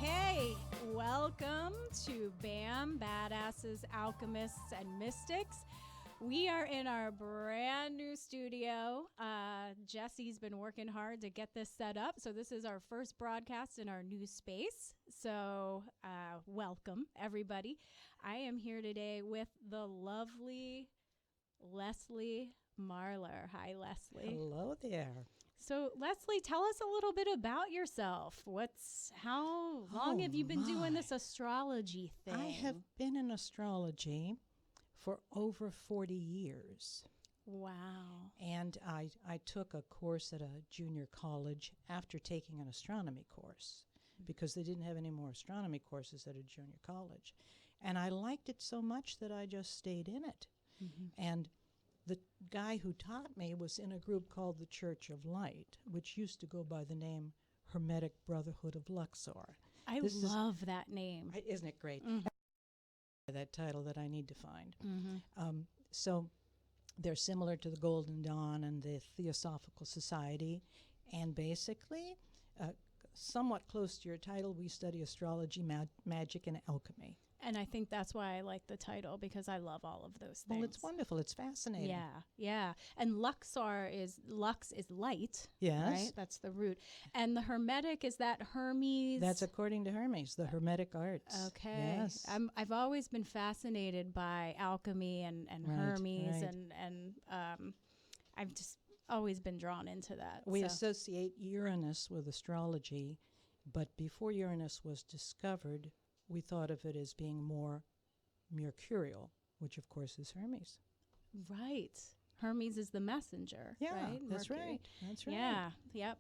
Okay, welcome to BAM, Badasses, Alchemists, and Mystics. We are in our brand new studio. Jesse's been working hard to get this set up. So this is our first broadcast in our new space. So welcome, everybody. I am here today with the lovely Leslie Marlar. Hi, Leslie. Hello there. So, Leslie, tell us a little bit about yourself. How long have you been doing this astrology thing? I have been in astrology for over 40 years. Wow. And I took a course at a junior college after taking an astronomy course because they didn't have any more astronomy courses at a junior college. And I liked it so much that I just stayed in it. Mm-hmm. And the guy who taught me was in a group called the Church of Light, which used to go by the name Hermetic Brotherhood of Luxor. I love that name. Isn't it great? Mm-hmm. That title that I need to find. Mm-hmm. So they're similar to the Golden Dawn and the Theosophical Society. And basically, somewhat close to your title, we study astrology, magic, and alchemy. And I think that's why I like the title, because I love all of those things. Well, it's wonderful. It's fascinating. Yeah. And lux is light. Yes. Right? That's the root. And the Hermetic, is that Hermes? That's according to Hermes, the Hermetic arts. Okay. Yes. I've always been fascinated by alchemy and Hermes, right. and I've just always been drawn into that. We associate Uranus with astrology, but before Uranus was discovered, we thought of it as being more mercurial, which of course is Hermes. Right. Hermes is the messenger. Yeah, right? That's Mercury. right. That's right. Yeah. Yep.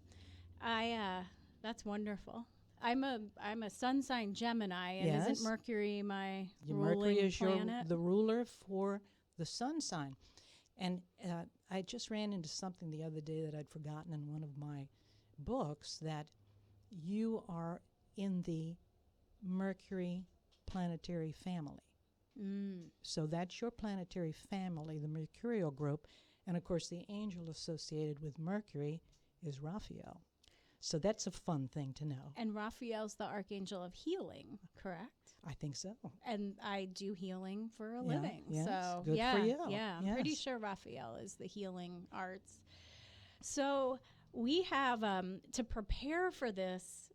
That's wonderful. I'm a sun sign Gemini, and Yes. isn't Mercury my Mercury ruling is planet? the ruler for the sun sign. And I just ran into something the other day that I'd forgotten in one of my books, that you are in the Mercury planetary family. So that's your planetary family, the Mercurial group. And of course, the angel associated with Mercury is Raphael. So that's a fun thing to know. And Raphael's the archangel of healing, correct? I think so. And I do healing for a Yeah, living. yes, So good for you. Yeah, I'm Yes. pretty sure Raphael is the healing arts. So we have, to prepare for this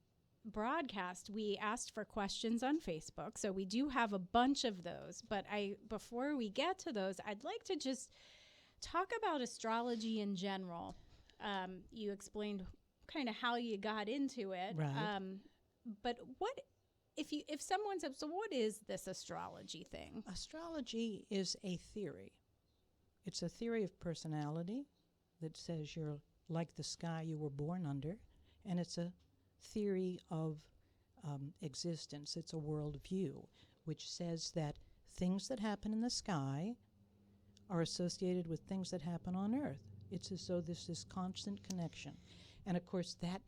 broadcast, we asked for questions on Facebook. So we do have a bunch of those. But before we get to those, I'd like to just talk about astrology in general. You explained kind of how you got into it. Right. But if someone says, so what is this astrology thing? Astrology is a theory. It's a theory of personality that says you're like the sky you were born under, and it's a theory of existence. It's a worldview, which says that things that happen in the sky are associated with things that happen on Earth. It's as though there's this constant connection. And of course, that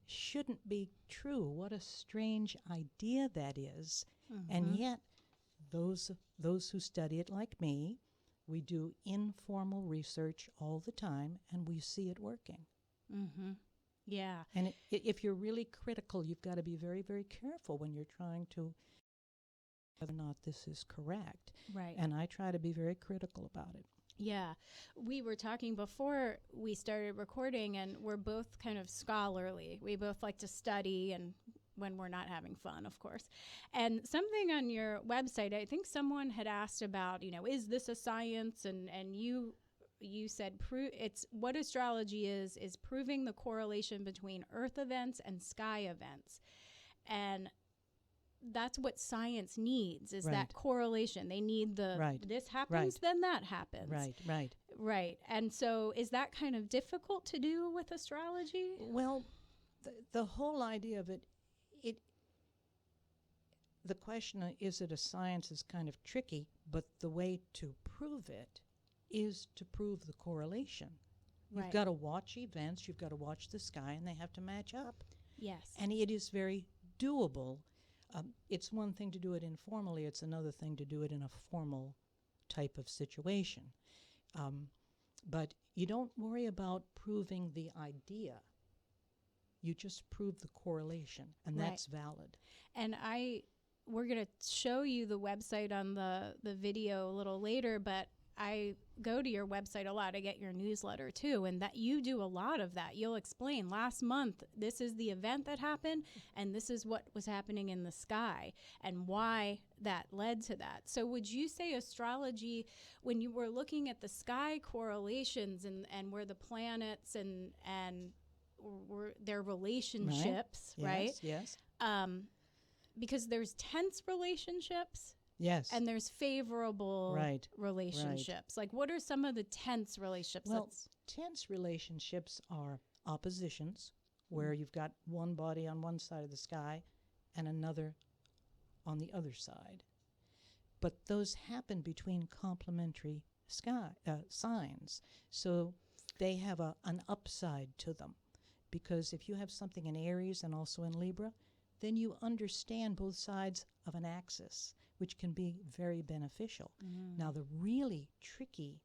shouldn't be true. What a strange idea that is. Mm-hmm. And yet, those who study it, like me, we do informal research all the time, and we see it working. Mm-hmm. Yeah. And if you're really critical, you've got to be very, very careful when you're trying to whether or not this is correct. Right. And I try to be very critical about it. Yeah. We were talking before we started recording, and we're both kind of scholarly. We both like to study, and when we're not having fun, of course. And something on your website, I think someone had asked about, is this a science? And you said it's what astrology is proving the correlation between Earth events and sky events. And that's what science needs, is Right. that correlation. They need this happens, Right. then that happens. Right. And so is that kind of difficult to do with astrology? Well, the whole idea of it, the question, is it a science, is kind of tricky, but the way to prove it is to prove the correlation. Right. You've got to watch events, you've got to watch the sky, and they have to match up. Yes. And it is very doable. It's one thing to do it informally, it's another thing to do it in a formal type of situation. But you don't worry about proving the idea. You just prove the correlation, and Right. that's valid. And we're going to show you the website on the video a little later, but I go to your website a lot. I get your newsletter too, and that you do a lot of that. You'll explain last month, this is the event that happened, and this is what was happening in the sky and why that led to that. So would you say astrology, when you were looking at the sky correlations and where the planets and were their relationships, right? Yes. Because there's tense relationships, Yes. and there's favorable Right. relationships. Like, what are some of the tense relationships? Well, tense relationships are oppositions, where you've got one body on one side of the sky and another on the other side. But those happen between complementary signs. So they have an upside to them. Because if you have something in Aries and also in Libra, then you understand both sides of an axis, which can be very beneficial. Now, the really tricky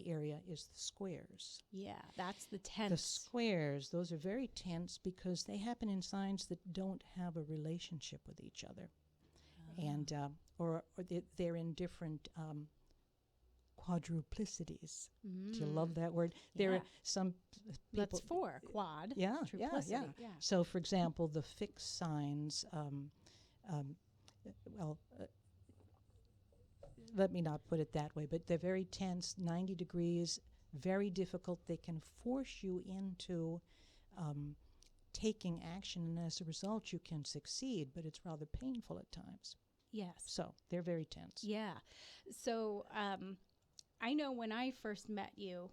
area is the squares. Yeah, that's the tense. The squares, those are very tense because they happen in signs that don't have a relationship with each other. And or they're in different quadruplicities. Do you love that word? There are some people. That's four, quad. Yeah. Triplicity, So, for example, the fixed signs, let me not put it that way, but they're very tense, 90 degrees, very difficult. They can force you into taking action, and as a result, you can succeed, but it's rather painful at times. Yes. So they're very tense. Yeah. So I know when I first met you,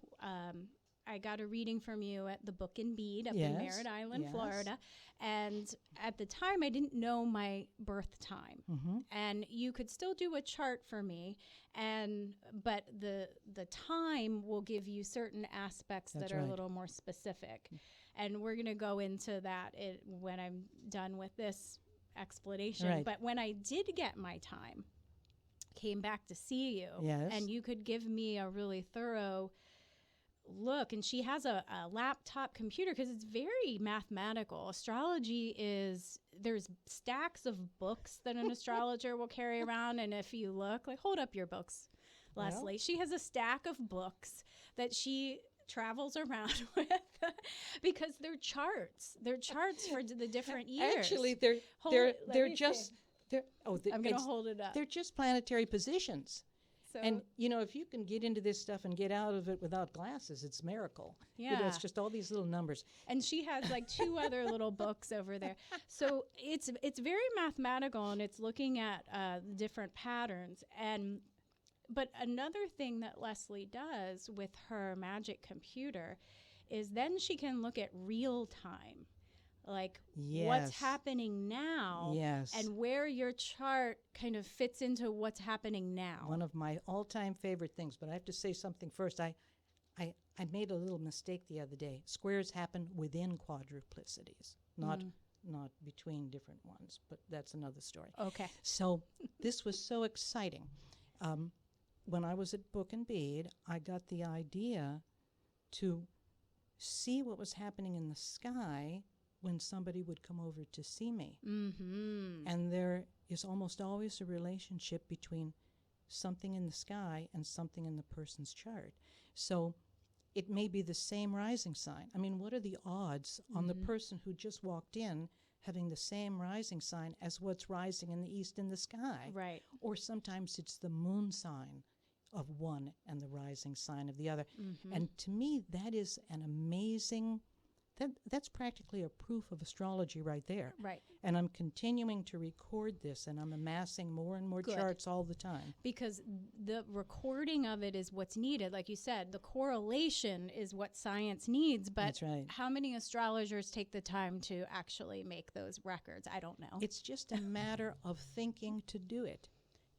I got a reading from you at the Book and Bead up in Merritt Island, Florida. And at the time, I didn't know my birth time. And you could still do a chart for me, but the time will give you certain aspects that are a little more specific. And we're going to go into that when I'm done with this explanation. Right. But when I did get my time, came back to see you, and you could give me a really thorough look. And she has a laptop computer because it's very mathematical. Astrology there's stacks of books that an astrologer will carry around. And if you look, like, hold up your books, Leslie. She has a stack of books that she travels around with because they're charts. They're charts for the different years. Actually, they're just. I'm going to hold it up. They're just planetary positions. So, and, if you can get into this stuff and get out of it without glasses, it's a miracle. Yeah. It's just all these little numbers. And she has like two other little books over there. So it's very mathematical, and it's looking at different patterns. But another thing that Leslie does with her magic computer is then she can look at real time. Like what's happening now, and where your chart kind of fits into what's happening now. One of my all-time favorite things, but I have to say something first. I made a little mistake the other day. Squares happen within quadruplicities, not between different ones, but that's another story. Okay. So this was so exciting. When I was at Book and Bead, I got the idea to see what was happening in the sky when somebody would come over to see me. And there is almost always a relationship between something in the sky and something in the person's chart. So it may be the same rising sign. I mean, what are the odds on the person who just walked in having the same rising sign as what's rising in the east in the sky? Right. Or sometimes it's the moon sign of one and the rising sign of the other. And to me, that is an amazing... That's practically a proof of astrology right there. Right. And I'm continuing to record this, and I'm amassing more and more charts all the time. Because the recording of it is what's needed. Like you said, the correlation is what science needs. But that's right. How many astrologers take the time to actually make those records? I don't know. It's just a matter of thinking to do it.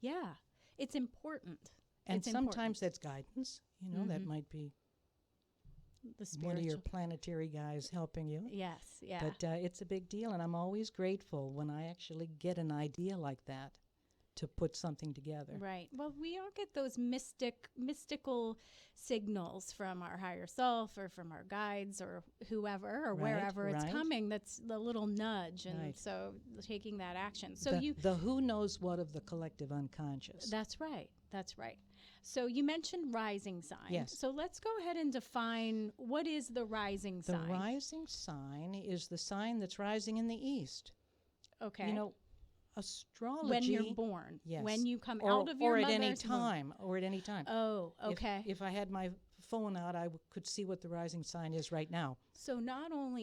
Yeah. It's important. And sometimes that's guidance. That might be one of your planetary guys helping you. Yes, yeah. But it's a big deal, and I'm always grateful when I actually get an idea like that. to put something together. Right. Well, we all get those mystical signals from our higher self or from our guides or whoever or wherever it's coming. That's the little nudge. And so taking that action. So the who knows what of the collective unconscious. That's right. That's right. So you mentioned rising sign. Yes. So let's go ahead and define what is the rising sign. The rising sign is the sign that's rising in the east. Okay. You know, astrology. When you're born. Yes. When you come out of your or mother's at any womb. time. Or at any time. Oh, okay. If I had my phone out, I could see what the rising sign is right now. So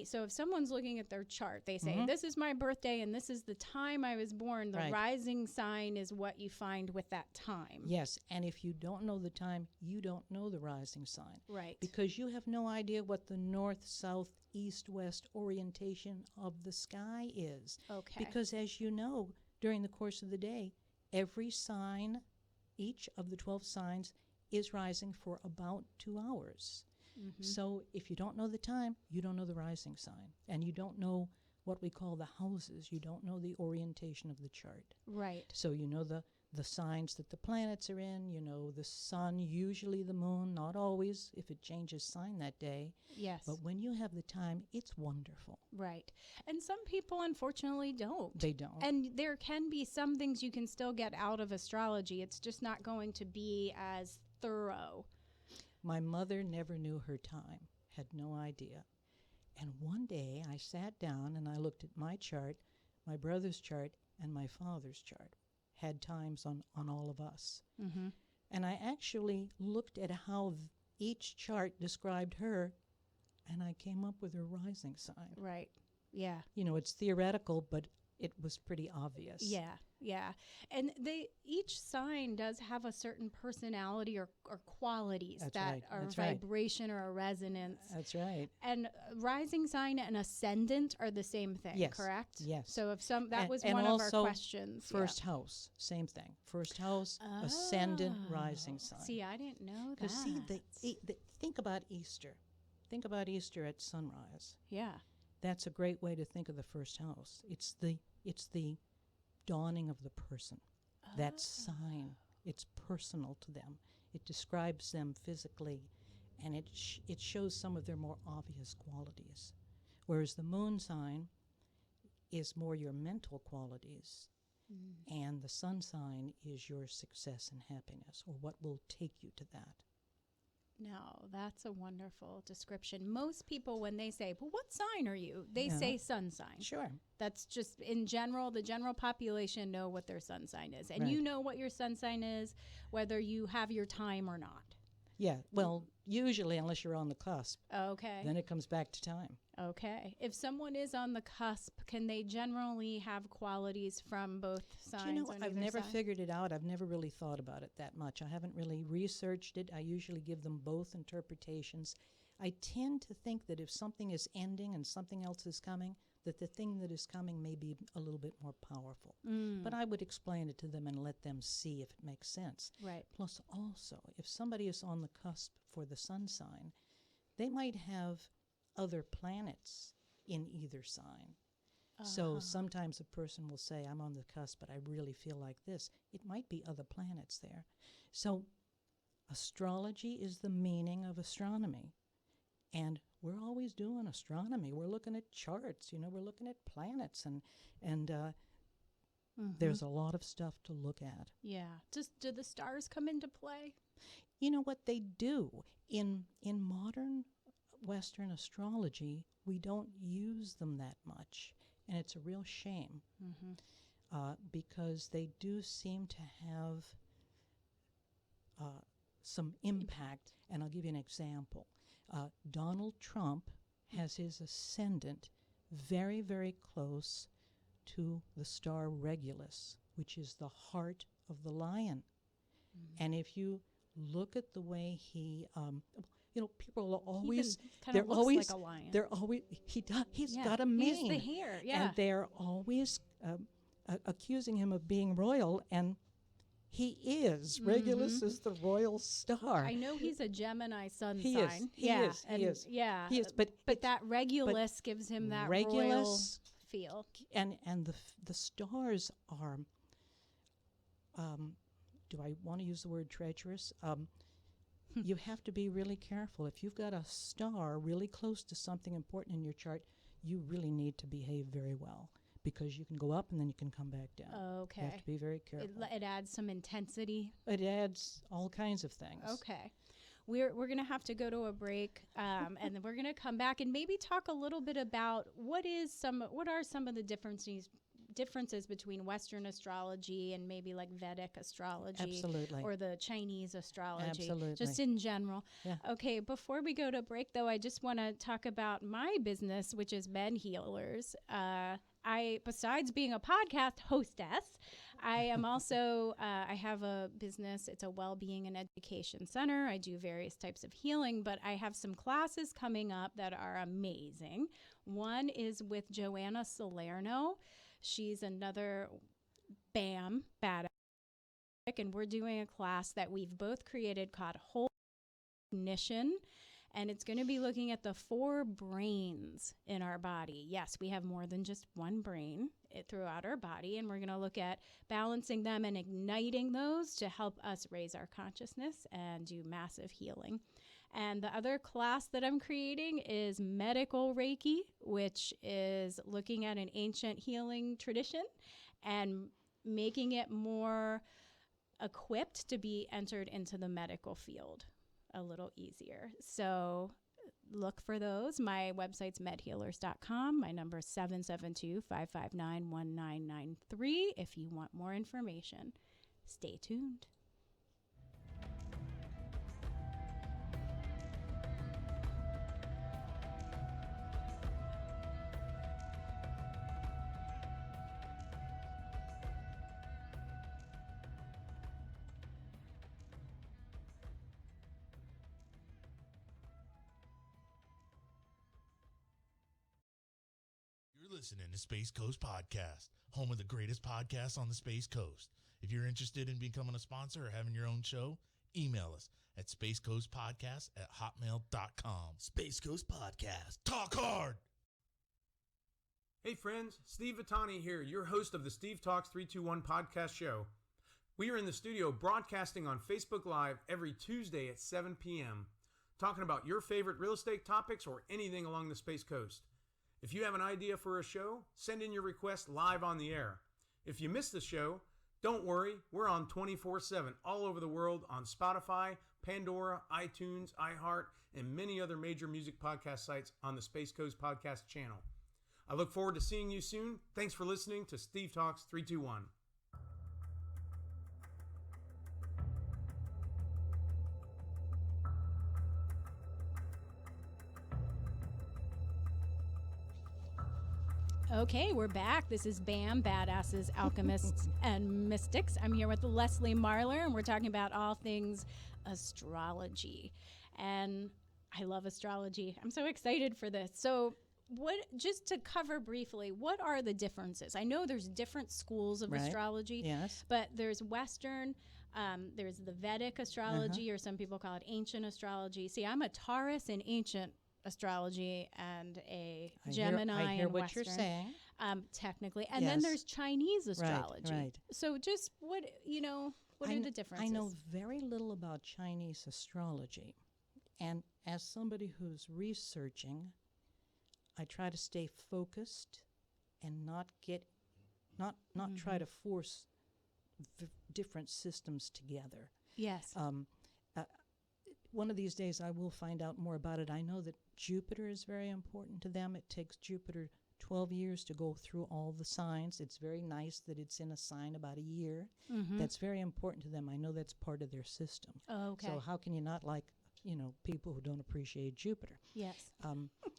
so if someone's looking at their chart, they say, this is my birthday and this is the time I was born. The rising sign is what you find with that time. Yes, and if you don't know the time, you don't know the rising sign. Right. Because you have no idea what the north, south, east, west orientation of the sky is. Okay. Because as you know, during the course of the day, every sign, each of the 12 signs, is rising for about 2 hours. So if you don't know the time, you don't know the rising sign. And you don't know what we call the houses. You don't know the orientation of the chart. Right. So you know the signs that the planets are in. You know the sun, usually the moon, not always if it changes sign that day. Yes. But when you have the time, it's wonderful. Right. And some people, unfortunately, don't. They don't. And there can be some things you can still get out of astrology. It's just not going to be as thorough. My mother never knew her time, had no idea. And one day I sat down and I looked at my chart, my brother's chart, and my father's chart. Had times on all of us. And I actually looked at how each chart described her, and I came up with her rising sign. Right. Yeah. You know, it's theoretical, but it was pretty obvious. Yeah. Yeah. And each sign does have a certain personality or qualities that are a vibration or a resonance. That's right. And rising sign and ascendant are the same thing, correct? Yes. So if that was one of our questions. First house, same thing. First house, ascendant, rising sign. See, I didn't know that. Because see, think about Easter. Think about Easter at sunrise. Yeah. That's a great way to think of the first house. It's the dawning of the person. That sign, it's personal to them. It describes them physically, and it shows some of their more obvious qualities. Whereas the moon sign is more your mental qualities, and the sun sign is your success and happiness, or what will take you to that. No, that's a wonderful description. Most people, when they say, well, what sign are you? They say sun sign. Sure. That's just, in general, the general population know what their sun sign is. And you know what your sun sign is, whether you have your time or not. Yeah, well, usually, unless you're on the cusp. Okay. Then it comes back to time. Okay. If someone is on the cusp, can they generally have qualities from both signs? Do you know, I've never figured it out. I've never really thought about it that much. I haven't really researched it. I usually give them both interpretations. I tend to think that if something is ending and something else is coming, that the thing that is coming may be a little bit more powerful. But I would explain it to them and let them see if it makes sense. Right. Plus also, if somebody is on the cusp for the sun sign, they might have other planets in either sign. So sometimes a person will say, I'm on the cusp, but I really feel like this. It might be other planets there. So astrology is the meaning of astronomy. And we're always doing astronomy. We're looking at charts, we're looking at planets, and there's a lot of stuff to look at. Yeah. Do the stars come into play? You know what they do? In modern Western astrology, we don't use them that much. And it's a real shame because they do seem to have some impact. And I'll give you an example. Donald Trump has his ascendant very, very close to the star Regulus, which is the heart of the lion. And if you look at the way he, people are always, they're always like a lion. They're always, he's got a mane. He's the hair, And they're always accusing him of being royal, and he is. Regulus is the royal star. I know he's a Gemini sun he sign. He is. Yeah. He is. But that Regulus gives him that royal feel. And the stars are do I want to use the word treacherous? You have to be really careful. If you've got a star really close to something important in your chart, you really need to behave very well, because you can go up and then you can come back down. Okay. You have to be very careful. It adds some intensity. It adds all kinds of things. Okay. We're going to have to go to a break, and then we're going to come back and maybe talk a little bit about what are some of the differences between Western astrology and maybe like Vedic astrology. Absolutely. Or the Chinese astrology. Absolutely. Just in general. Yeah. Okay, before we go to break, though, I just want to talk about my business, which is Med Healers. Besides being a podcast hostess, I am also, I have a business. It's a well-being and education center. I do various types of healing, but I have some classes coming up that are amazing. One is with Joanna Salerno. She's another Badass, and we're doing a class that we've both created called Whole Cognition. And it's going to be looking at the 4 brains in our body. Yes, we have more than just one brain throughout our body, and we're going to look at balancing them and igniting those to help us raise our consciousness and do massive healing. And the other class that I'm creating is Medical Reiki, which is looking at an ancient healing tradition and making it more equipped to be entered into the medical field a little easier. So look for those. My website's medhealers.com. My number is 772-559-1993 if you want more information. Stay tuned. Listening to Space Coast Podcast, home of the greatest podcasts on the Space Coast. If you're interested in becoming a sponsor or having your own show, email us at spacecoastpodcast@hotmail.com. Space Coast Podcast. Talk hard! Hey friends, Steve Vitani here, your host of the Steve Talks 321 podcast show. We are in the studio broadcasting on Facebook Live every Tuesday at 7 p.m., talking about your favorite real estate topics or anything along the Space Coast. If you have an idea for a show, send in your request live on the air. If you miss the show, don't worry, we're on 24/7 all over the world on Spotify, Pandora, iTunes, iHeart, and many other major music podcast sites on the Space Coast Podcast channel. I look forward to seeing you soon. Thanks for listening to Steve Talks 321. Okay, we're back. This is BAM, Badasses, Alchemists, and Mystics. I'm here with Leslie Marlar, and we're talking about all things astrology. And I love astrology. I'm so excited for this. So just to cover briefly, what are the differences? I know there's different schools of astrology, Yes. but there's Western, there's the Vedic astrology, or some people call it ancient astrology. See, I'm a Taurus in ancient astrology and a Gemini I hear and what Western, you're saying. technically. And then there's Chinese astrology. Right. So just what are the differences? I know very little about Chinese astrology. And as somebody who's researching, I try to stay focused and not try to force different systems together. Yes. One of these days I will find out more about it. I know that Jupiter is very important to them. It takes Jupiter 12 years to go through all the signs. It's very nice that it's in a sign about a year. Mm-hmm. That's very important to them. I know that's part of their system. Oh, okay. So how can you not like, people who don't appreciate Jupiter? Yes.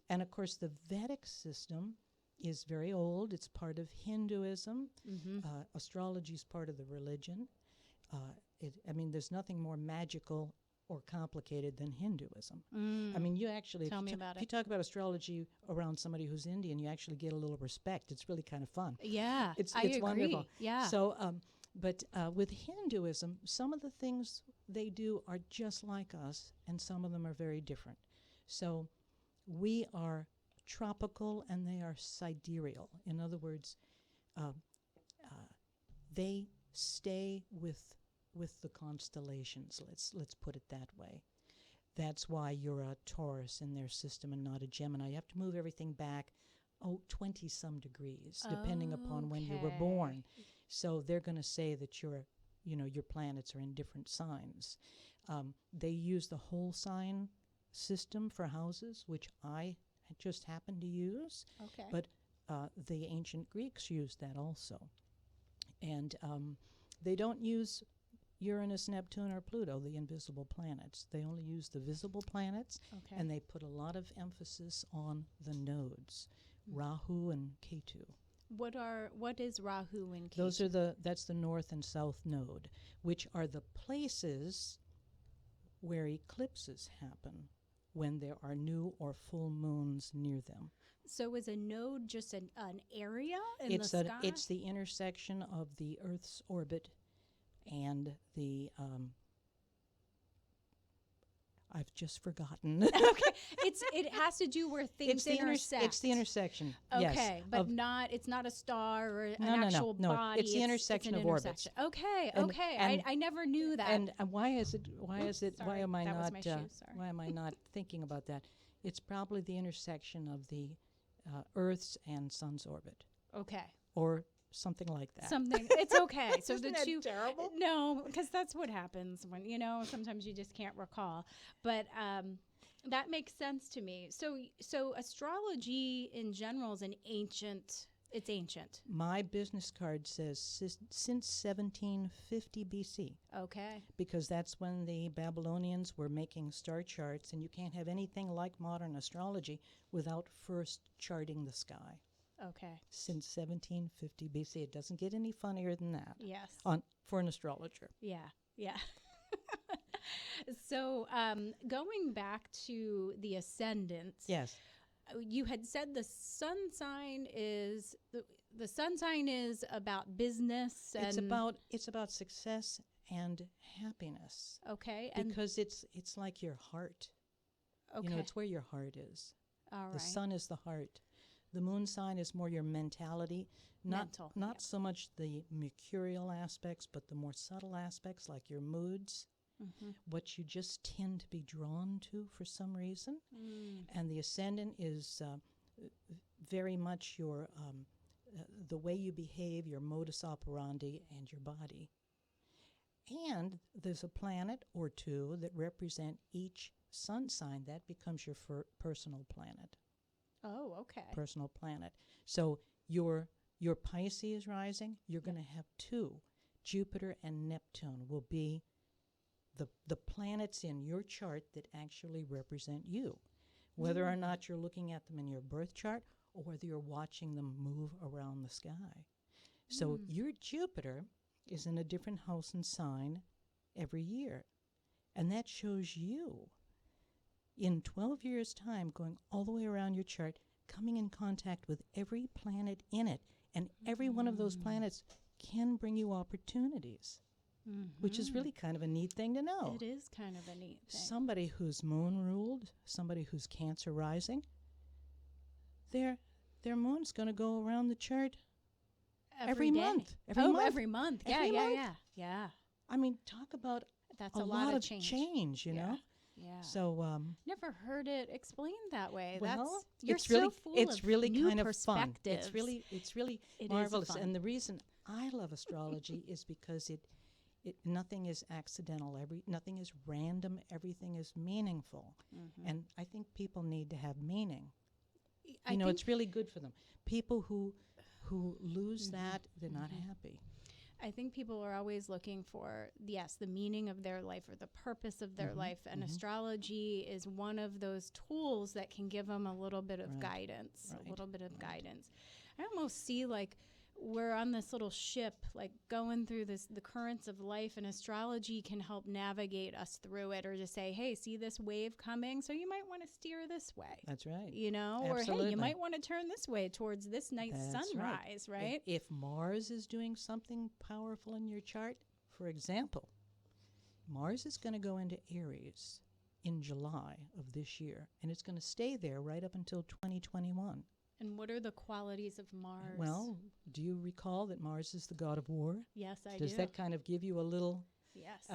And of course, the Vedic system is very old. It's part of Hinduism. Mm-hmm. Astrology is part of the religion. There's nothing more magical or complicated than Hinduism. I mean, you actually, Tell me if about you it. talk about astrology around somebody who's Indian, you actually get a little respect. It's really kind of fun. Yeah, It's I agree. wonderful. Yeah. So, but with Hinduism, some of the things they do are just like us, and some of them are very different. So we are tropical and they are sidereal. In other words, they stay with the constellations. Let's put it that way. That's why you're a Taurus in their system and not a Gemini. You have to move everything back 20 some degrees depending upon when you were born. So they're going to say that your planets are in different signs. They use the whole sign system for houses, which I just happen to use. Okay. But the ancient Greeks used that also. And they don't use Uranus, Neptune, or Pluto, the invisible planets. They only use the visible planets, Okay. and they put a lot of emphasis on the nodes, Rahu and Ketu. What is Rahu and Ketu? Those are that's the north and south node, which are the places where eclipses happen when there are new or full moons near them. So is a node just an area in the sky? It's the intersection of the Earth's orbit and the I've just forgotten. Okay, it has to do where things intersect. It's the intersection. Okay, yes, but it's not a star or an actual no. body. It's the intersection of orbits. Okay, And- okay. and- I never knew that. And why is it? Sorry, Why am I that was not? my shoe, sorry. Why am I not thinking about that? It's probably the intersection of the Earth's and Sun's orbit, Okay. or something like that. Something. It's okay. So Isn't the that two. terrible? No, because that's what happens when sometimes you just can't recall. But that makes sense to me. So astrology in general is ancient. It's ancient. My business card says since 1750 BC, Okay. because that's when the Babylonians were making star charts, and you can't have anything like modern astrology without first charting the sky. Okay. Since 1750 BC, it doesn't get any funnier than that. Yes. For an astrologer. Yeah. Yeah. So going back to the ascendant. Yes. You had said the sun sign is the sun sign is about business and It's about success and happiness. okay and Because it's like your heart. okay It's where your heart is. all right The sun is the heart. The moon sign is more your mentality, Mental, not yep. so much the mercurial aspects, but the more subtle aspects like your moods, what you just tend to be drawn to for some reason. And the ascendant is very much your the way you behave, your modus operandi, and your body. And there's a planet or two that represent each sun sign. That becomes your personal planet. oh okay Personal planet. So your Pisces rising, you're going to have two. Jupiter and Neptune will be the planets in your chart that actually represent you. Whether or not you're looking at them in your birth chart or whether you're watching them move around the sky. So your Jupiter is in a different house and sign every year. And that shows you in 12 years' time, going all the way around your chart, coming in contact with every planet in it. And every one of those planets can bring you opportunities, which is really kind of a neat thing to know. It is kind of a neat thing. Somebody who's moon ruled, somebody who's Cancer rising, their moon's going to go around the chart every day. month. Every month. Yeah, Every yeah, month. yeah. Yeah. I mean, talk about That's a lot of change. you Yeah. know? Yeah. So, Never heard it explained that way. well, You're it's really, so full it's of really new kind of fun. perspectives. It's really It is marvelous. fun. And the reason I love astrology is because it nothing is accidental. Nothing is random. Everything is meaningful. And I think people need to have meaning. I think It's really good for them. People who lose that, they're not happy. I think people are always looking for, the meaning of their life or the purpose of their life. And astrology is one of those tools that can give them a little bit of guidance, a little bit of guidance. I almost see like we're on this little ship, like going through the currents of life, and astrology can help navigate us through it, or just say, hey, see this wave coming? So you might want to steer this way. That's right. Or hey, Absolutely. you might want to turn this way towards this night's That's sunrise, right? If Mars is doing something powerful in your chart, for example, Mars is going to go into Aries in July of this year, and it's going to stay there right up until 2021. And what are the qualities of Mars? Well, do you recall that Mars is the god of war? Yes, I do. Does that kind of give you a little... Yes.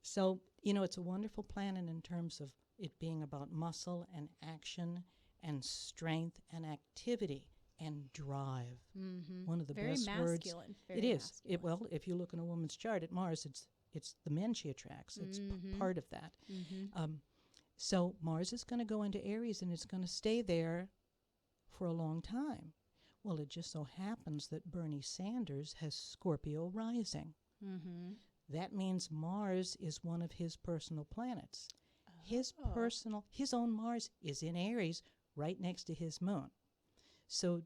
So, it's a wonderful planet in terms of it being about muscle and action and strength and activity and drive. Mm-hmm. One of the very best words. masculine. It is. Well, if you look in a woman's chart at Mars, it's the men she attracts. It's part of that. Mm-hmm. So Mars is going to go into Aries, and it's going to stay there for a long time. Well, it just so happens that Bernie Sanders has Scorpio rising. Mm-hmm. That means Mars is one of his personal planets. His own Mars is in Aries, right next to his moon. So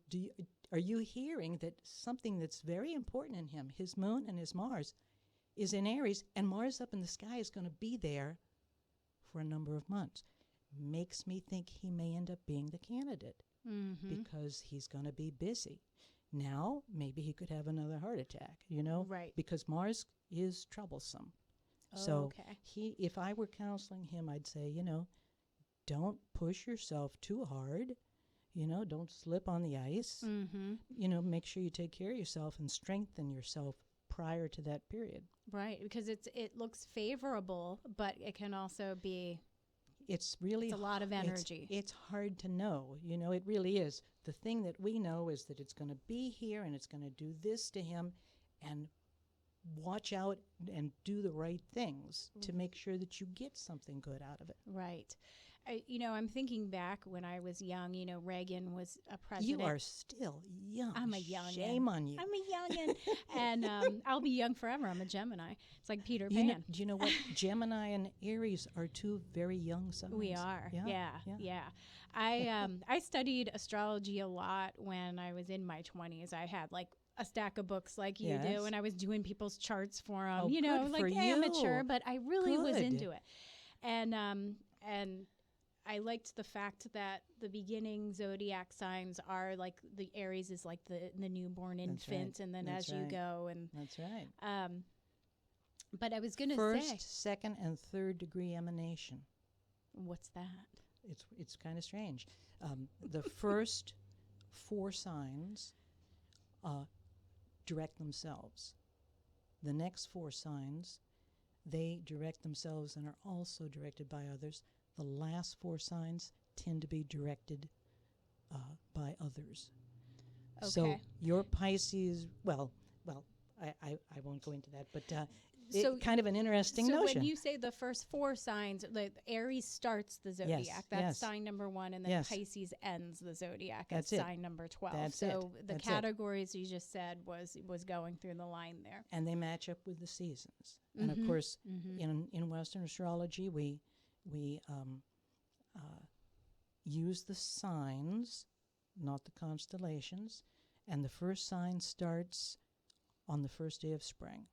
are you hearing that something that's very important in him, his moon and his Mars, is in Aries, and Mars up in the sky is going to be there for a number of months? Makes me think he may end up being the candidate because he's going to be busy. Now, maybe he could have another heart attack, Right. Because Mars is troublesome. So if I were counseling him, I'd say, don't push yourself too hard. Don't slip on the ice. Mm-hmm. Make sure you take care of yourself and strengthen yourself prior to that period. Right, because it looks favorable, but it can also be... It's a lot of energy. It's hard to know. It really is. The thing that we know is that it's going to be here and it's going to do this to him, and watch out and do the right things to make sure that you get something good out of it. Right. I'm thinking back when I was young, Reagan was a president. You are still young. I'm a youngin'. Shame on you. I'm a youngin'. And I'll be young forever. I'm a Gemini. It's like Peter Pan. Do you know what? Gemini and Aries are two very young signs. We are. Yeah. Yeah. I studied astrology a lot when I was in my 20s. I had like a stack of books like you do, and I was doing people's charts for them, good like for you. amateur, but I really was Good. into it. And I liked the fact that the beginning zodiac signs are like the Aries is like the newborn infant, right. and then That's as you right. go, and That's right. but I was going to say, First, second, and third degree emanation. what's that? It's kind of strange. The first 4 signs direct themselves. The next 4 signs, they direct themselves and are also directed by others. The last 4 signs tend to be directed by others. Okay. So your Pisces, well, I won't go into that, but So- kind of an interesting So notion. when you say the first 4 signs, the Aries starts the zodiac. That's yes. sign number 1, and then Yes. Pisces ends the zodiac That's at it. sign number 12. That's so it. the That's it. categories you just said was going through the line there. And they match up with the seasons. And of course, in Western astrology, we use the signs, not the constellations. And the first sign starts on the first day of spring.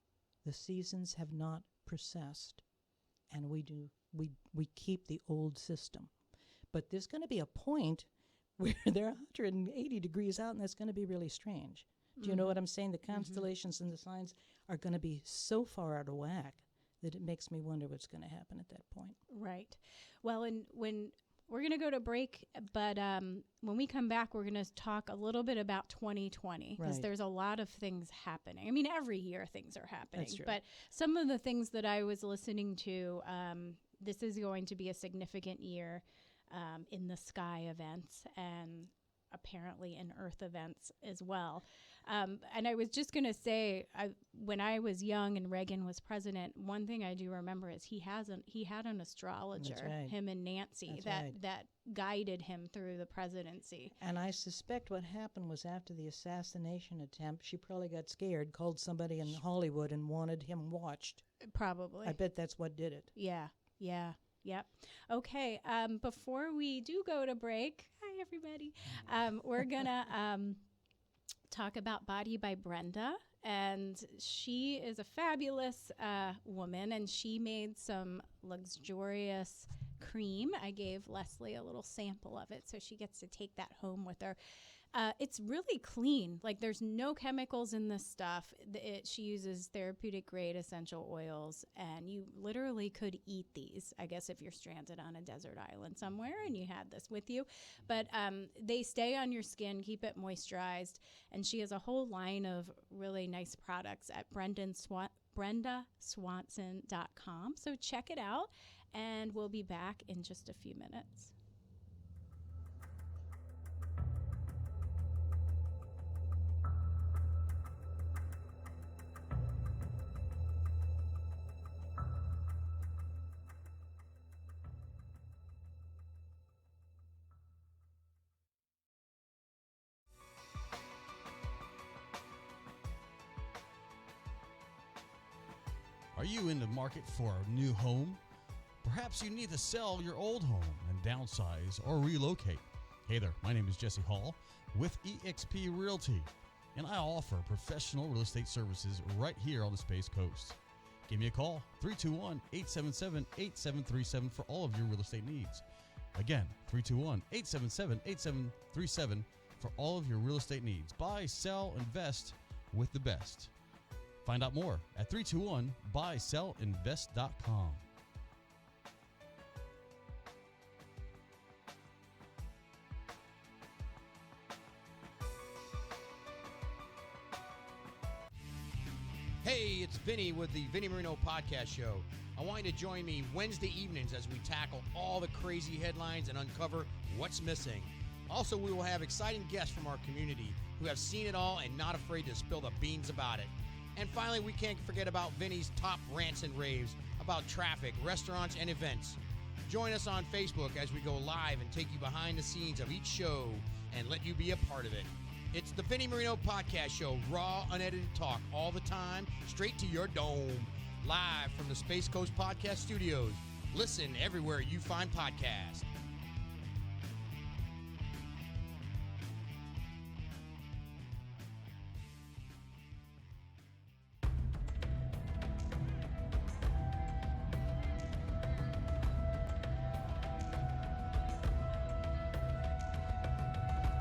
The seasons have not processed, and we keep the old system. But there's going to be a point where they're 180 degrees out, and that's going to be really strange. Do you know what I'm saying? The constellations and the signs are going to be so far out of whack that it makes me wonder what's going to happen at that point. Right. Well, and when we're going to go to break, but when we come back, we're going to talk a little bit about 2020 because Right. there's a lot of things happening. I mean, every year things are happening. That's true. But some of the things that I was listening to, this is going to be a significant year in the sky events and apparently in Earth events as well. And I was just going to say, when I was young and Reagan was president, one thing I do remember is he had an astrologer, That's right. him and Nancy, That's right. that guided him through the presidency. And I suspect what happened was after the assassination attempt, she probably got scared, called somebody in Hollywood and wanted him watched. Probably. I bet that's what did it. Yeah. Yep. Okay. Before we do go to break, hi everybody. We're gonna talk about Body by Brenda, and she is a fabulous woman, and she made some luxurious cream. I gave Leslie a little sample of it, so she gets to take that home with her. It's really clean. Like there's no chemicals in this stuff. She uses therapeutic grade essential oils, and you literally could eat these, I guess, if you're stranded on a desert island somewhere and you had this with you. But they stay on your skin, keep it moisturized. And she has a whole line of really nice products at BrendaSwanson.com. So check it out, and we'll be back in just a few minutes. Are you in the market for a new home? Perhaps you need to sell your old home and downsize or relocate. Hey there, my name is Jesse Hall with eXp Realty, and I offer professional real estate services right here on the Space Coast. Give me a call, 321-877-8737 for all of your real estate needs. Again, 321-877-8737 for all of your real estate needs. Buy, sell, invest with the best. Find out more at 321-buysellinvest.com. Hey, it's Vinny with the Vinny Marino Podcast Show. I want you to join me Wednesday evenings as we tackle all the crazy headlines and uncover what's missing. Also, we will have exciting guests from our community who have seen it all and not afraid to spill the beans about it. And finally, we can't forget about Vinny's top rants and raves about traffic, restaurants, and events. Join us on Facebook as we go live and take you behind the scenes of each show and let you be a part of it. It's the Vinny Marino Podcast Show, raw, unedited talk all the time, straight to your dome. Live from the Space Coast Podcast Studios. Listen everywhere you find podcasts.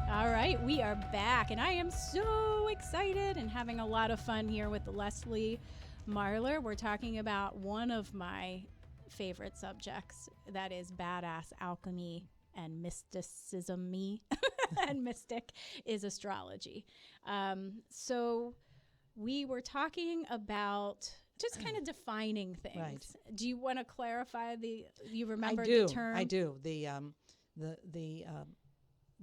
All right, we are back, and I am so excited and having a lot of fun here with Leslie Marlar. We're talking about one of my favorite subjects, that is badass alchemy and mysticism. And mystic is astrology. So we were talking about just kind of defining things. Right. Do you want to clarify you remember I do. the term? I do.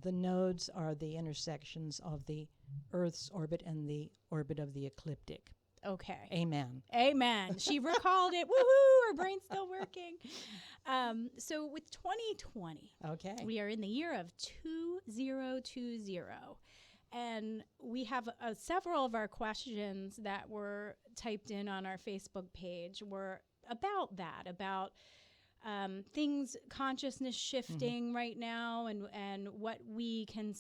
The nodes are the intersections of the Earth's orbit and the orbit of the ecliptic. Okay. Amen. Amen. She recalled it. Woohoo! Her brain's still working. So with 2020, Okay. we are in the year of 2020. And we have several of our questions that were typed in on our Facebook page were about that, about things, consciousness shifting right now, and what we can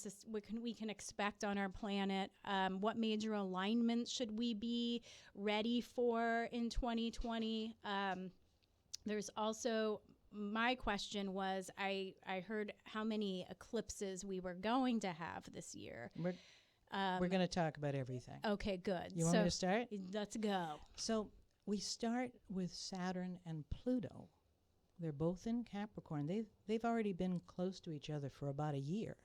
expect on our planet. What major alignments should we be ready for in 2020? There's also, my question was, I heard how many eclipses we were going to have this year. We're going to talk about everything. Okay, good. You want me to start? Let's go. So we start with Saturn and Pluto. They're both in Capricorn. They've already been close to each other for about a year,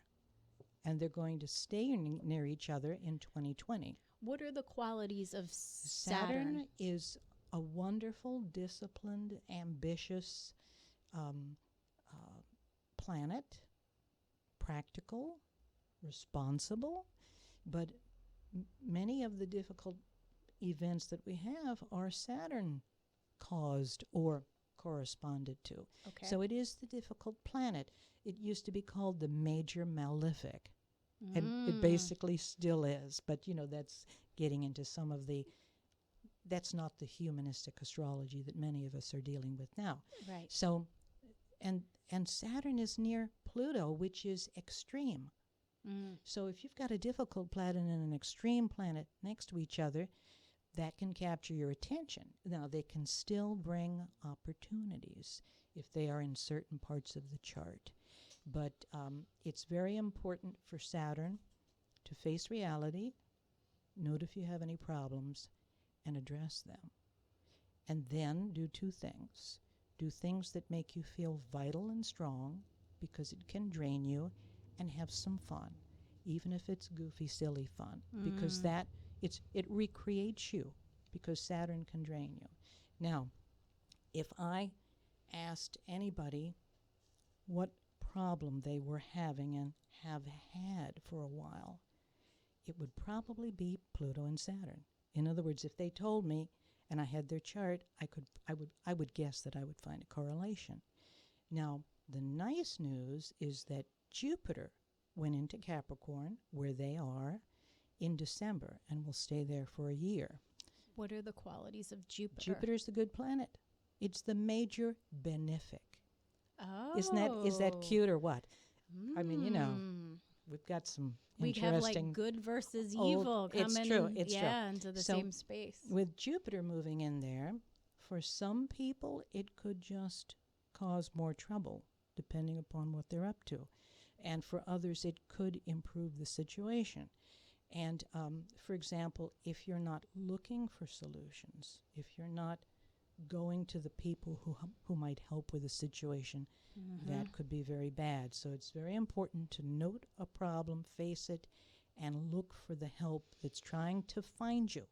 and they're going to stay near each other in 2020. What are the qualities of Saturn is a wonderful, disciplined, ambitious planet, practical, responsible, but many of the difficult events that we have are Saturn caused or corresponded to. Okay. So it is the difficult planet. It used to be called the Major Malefic. And it basically still is. But, that's getting into some of that's not the humanistic astrology that many of us are dealing with now. Right. So, and Saturn is near Pluto, which is extreme. So if you've got a difficult planet and an extreme planet next to each other, that can capture your attention. Now, they can still bring opportunities if they are in certain parts of the chart. But it's very important for Saturn to face reality, note if you have any problems, and address them. And then do two things. Do things that make you feel vital and strong, because it can drain you, and have some fun, even if it's goofy, silly fun, because it recreates you, because Saturn can drain you. Now, if I asked anybody what problem they were having and have had for a while, it would probably be Pluto and Saturn. In other words, if they told me and I had their chart, I would guess that I would find a correlation. Now, the nice news is that Jupiter went into Capricorn, where they are, in December, and will stay there for a year. What are the qualities of Jupiter? Jupiter's the good planet. It's the major benefic. Oh. Is that cute or what? I mean, we've got some we interesting... have like good versus evil coming into the same space. With Jupiter moving in there, for some people, it could just cause more trouble, depending upon what they're up to. And for others, it could improve the situation. And, for example, if you're not looking for solutions, if you're not going to the people who might help with a situation, that could be very bad. So it's very important to note a problem, face it, and look for the help that's trying to find you.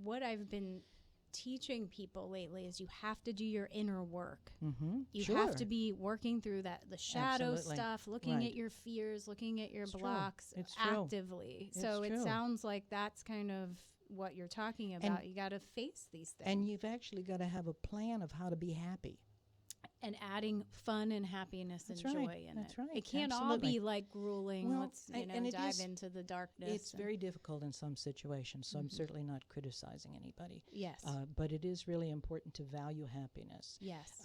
What I've been teaching people lately is you have to do your inner work. You have to be working through the shadow stuff, looking at your fears, looking at your blocks actively. So it sounds like that's kind of what you're talking about. You got to face these things. And you've actually got to have a plan of how to be happy. And adding fun and happiness and joy in it. Right. It can't all be like grueling. Well, let's dive into the darkness. It's very difficult in some situations, so I'm certainly not criticizing anybody. Yes. But it is really important to value happiness. Yes.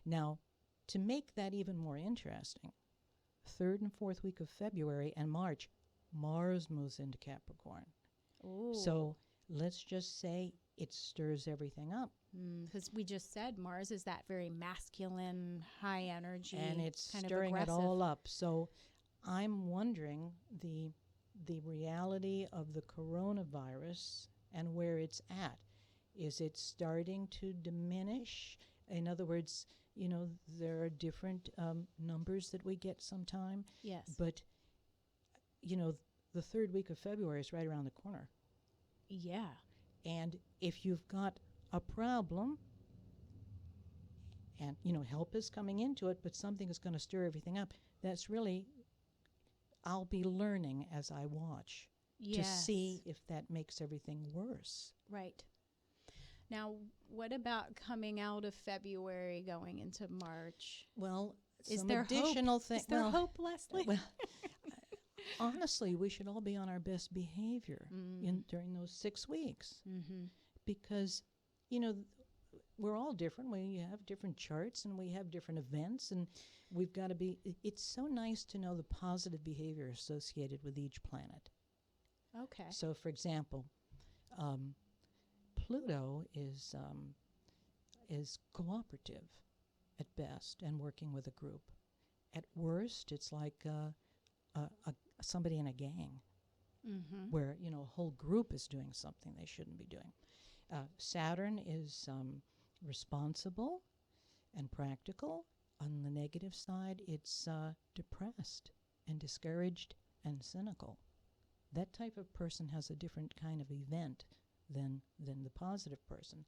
Now, to make that even more interesting, 3rd and 4th week of February and March, Mars moves into Capricorn. Ooh. So let's just say it stirs everything up. Because we just said Mars is that very masculine, high energy, and it's kind stirring of it all up. So I'm wondering the reality of the coronavirus and where it's at. Is it starting to diminish? In other words, there are different numbers that we get sometime. Yes. But, the 3rd week of February is right around the corner. Yeah. And if you've got a problem, and, help is coming into it, but something is going to stir everything up, that's really, I'll be learning as I watch to see if that makes everything worse. Right. Now, what about coming out of February going into March? Well, is some there additional things. Is there hope, Leslie? Well, honestly, we should all be on our best behavior during those 6 weeks. Because, we're all different. We have different charts and we have different events, and we've got to be, it's so nice to know the positive behavior associated with each planet. Okay. So, for example, Pluto is cooperative at best and working with a group. At worst, it's like somebody in a gang where, a whole group is doing something they shouldn't be doing. Saturn is responsible and practical. On the negative side, it's depressed and discouraged and cynical. That type of person has a different kind of event than the positive person.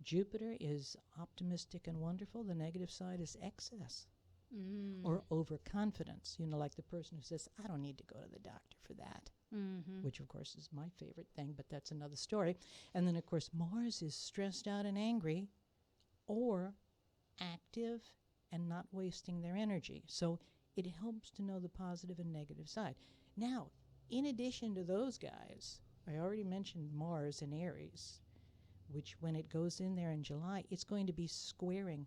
Jupiter is optimistic and wonderful. The negative side is excess or overconfidence. Like the person who says, I don't need to go to the doctor for that. Which, of course, is my favorite thing, but that's another story. And then, of course, Mars is stressed out and angry or active and not wasting their energy. So it helps to know the positive and negative side. Now, in addition to those guys, I already mentioned Mars in Aries, which when it goes in there in July, it's going to be squaring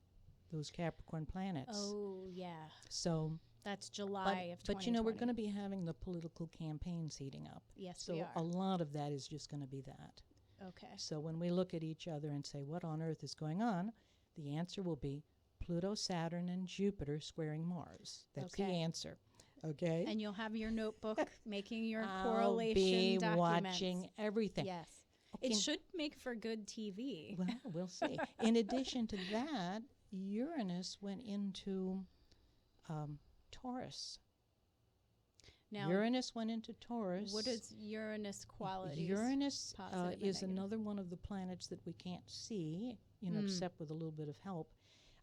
those Capricorn planets. Oh, yeah. So... That's July of 2020. But, we're going to be having the political campaigns heating up. Yes, we are. So a lot of that is just going to be that. Okay. So when we look at each other and say, what on earth is going on? The answer will be Pluto, Saturn, and Jupiter squaring Mars. That's the answer. Okay? And you'll have your notebook making your I'll correlation be documents. watching everything. Yes. Okay. It should make for good TV. Well, we'll see. In addition to that, Uranus went into Taurus. Now, Uranus went into Taurus. what is Uranus qualities? Uranus positive and is negative? another one of the planets that we can't see, except with a little bit of help.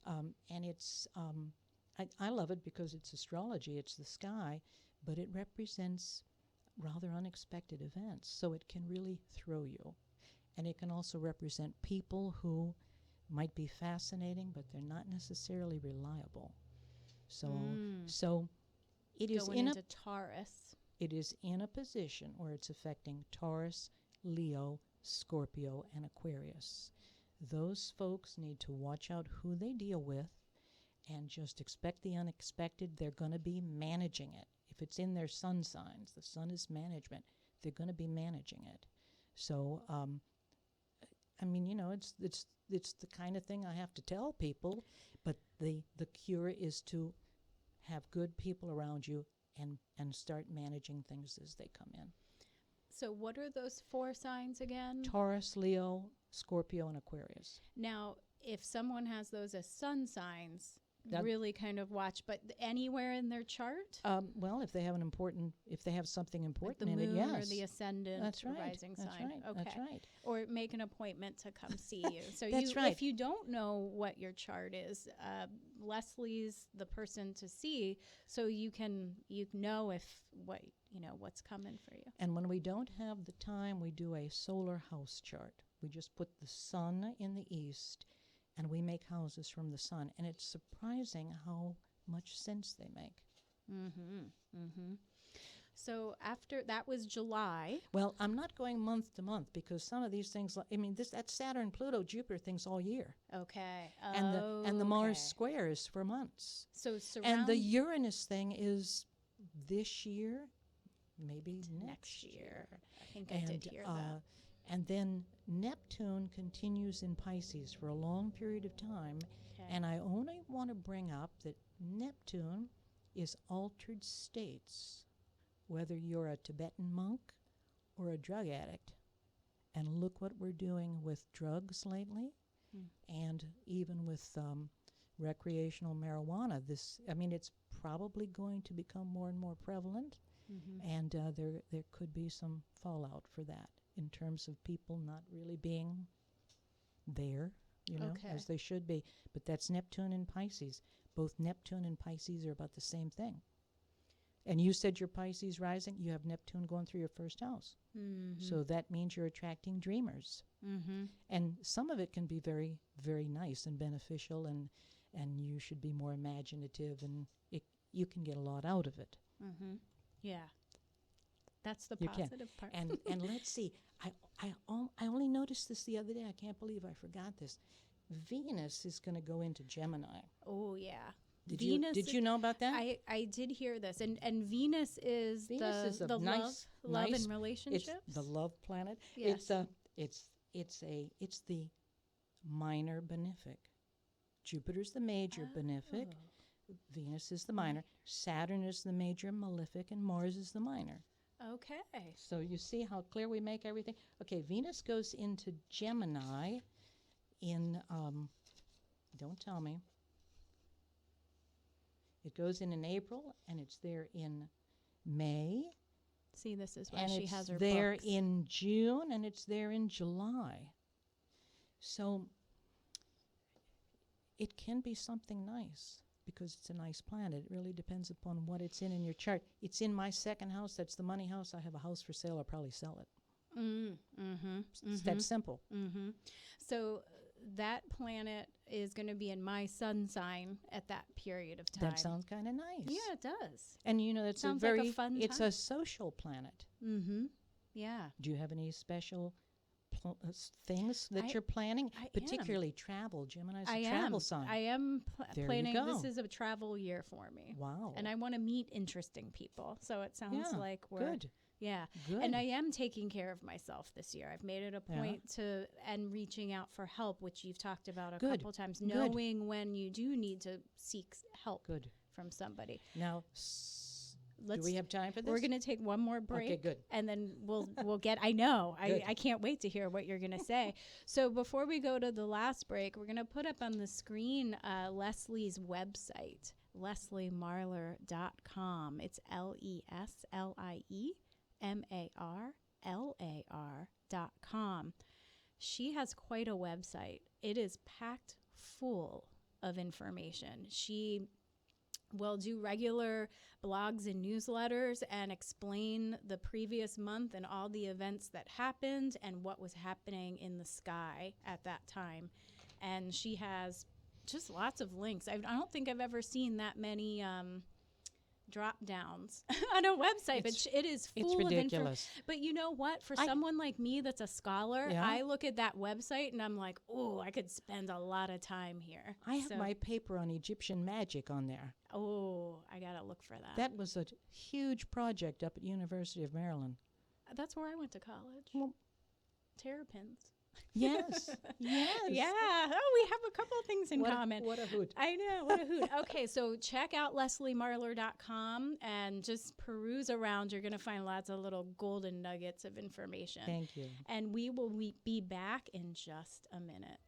And it's, I love it because it's astrology, it's the sky, but it represents rather unexpected events. So it can really throw you. And it can also represent people who might be fascinating, but they're not necessarily reliable. So it is Going into Taurus. it is in a position where it's affecting Taurus, Leo, Scorpio, and Aquarius. Those folks need to watch out who they deal with and just expect the unexpected. They're going to be managing it. If it's in their sun signs, the sun is management, they're going to be managing it. So, I mean, it's the kind of thing I have to tell people, but the cure is to have good people around you and start managing things as they come in. So what are those 4 signs again? Taurus, Leo, Scorpio, and Aquarius. Now, if someone has those as sun signs, That- really kind of watch, but anywhere in their chart? Well, if they have if they have something Like important the in moon it, yes. or the ascendant That's or right. rising That's sign. right. Okay. That's right. Or make an appointment to come see you. So That's right. if you don't know what your chart is, Leslie's the person to see, so you know what's coming for you. And when we don't have the time, we do a solar house chart. We just put the sun in the east, and we make houses from the sun. And it's surprising how much sense they make. So after that was July. Well, I'm not going month to month because some of these things, that's Saturn, Pluto, Jupiter things all year. Okay. And the Mars square is for months. So And the Uranus thing is this year, maybe next year. I think I did hear that. And then Neptune continues in Pisces for a long period of time. Okay. And I only want to bring up that Neptune is altered states, whether you're a Tibetan monk or a drug addict. And look what we're doing with drugs lately, and even with recreational marijuana. It's probably going to become more and more prevalent, and there could be some fallout for that in terms of people not really being there, as they should be. But that's Neptune and Pisces. Both Neptune and Pisces are about the same thing. And you said you're Pisces rising. You have Neptune going through your first house. So that means you're attracting dreamers. And some of it can be very, very nice and beneficial, and you should be more imaginative, and you can get a lot out of it. Yeah. That's the You can. positive part. And let's see. I only noticed this the other day. I can't believe I forgot this. Venus is going to go into Gemini. Oh, yeah. Did you know about that? I did hear this. And Venus is Venus is a the nice, love nice- and relationships. It's the love planet. Yes. It's the minor benefic. Jupiter's the major benefic. Venus is the minor. Saturn is the major malefic, and Mars is the minor. Okay. So you see how clear we make everything? Okay, Venus goes into Gemini in, don't tell me. It goes in April, and it's there in May. See, this is why And she it's has her there books. in June, and it's there in July. So it can be something nice because it's a nice planet. It really depends upon what it's in your chart. It's in my second house. That's the money house. I have a house for sale. I'll probably sell it. It's that simple. So that planet is going to be in my sun sign at that period of time. That sounds kind of nice. Yeah, it does. And it's Sounds like a fun it's time. a social planet. Yeah. Do you have any special things that I- you're planning? I am. Particularly travel. Gemini's I a am. travel sign. I am There you planning. go. This is a travel year for me. Wow. And I want to meet interesting people. So it sounds Yeah, like we're good. Yeah. Good. And I am taking care of myself this year. I've made it a Yeah. point and reaching out for help, which you've talked about a Good. couple times, Good. knowing when you do need to seek help Good. from somebody. Now, let's. Do we have time for this? We're going to take one more break. Okay, good. And then we'll get. I know. I can't wait to hear what you're going to say. So before we go to the last break, we're going to put up on the screen Leslie's website, lesliemarlar.com. It's LeslieMarlar.com. She has quite a website. It is packed full of information. She will do regular blogs and newsletters and explain the previous month and all the events that happened and what was happening in the sky at that time. And she has just lots of links. I don't think I've ever seen that many drop downs on a website, but it is full it's of ridiculous. But you know what? For someone like me that's a scholar, Yeah. I look at that website and I'm like, oh, I could spend a lot of time here. I have my paper on Egyptian magic on there. Oh, I got to look for that. That was a huge project up at University of Maryland. That's where I went to college. Well, Terrapins. yes, yes. Yeah. Oh, we have a couple of things in common. What a hoot. I know. What a hoot. Okay, so check out lesliemarlar.com and just peruse around. You're going to find lots of little golden nuggets of information. Thank you. And we will be back in just a minute.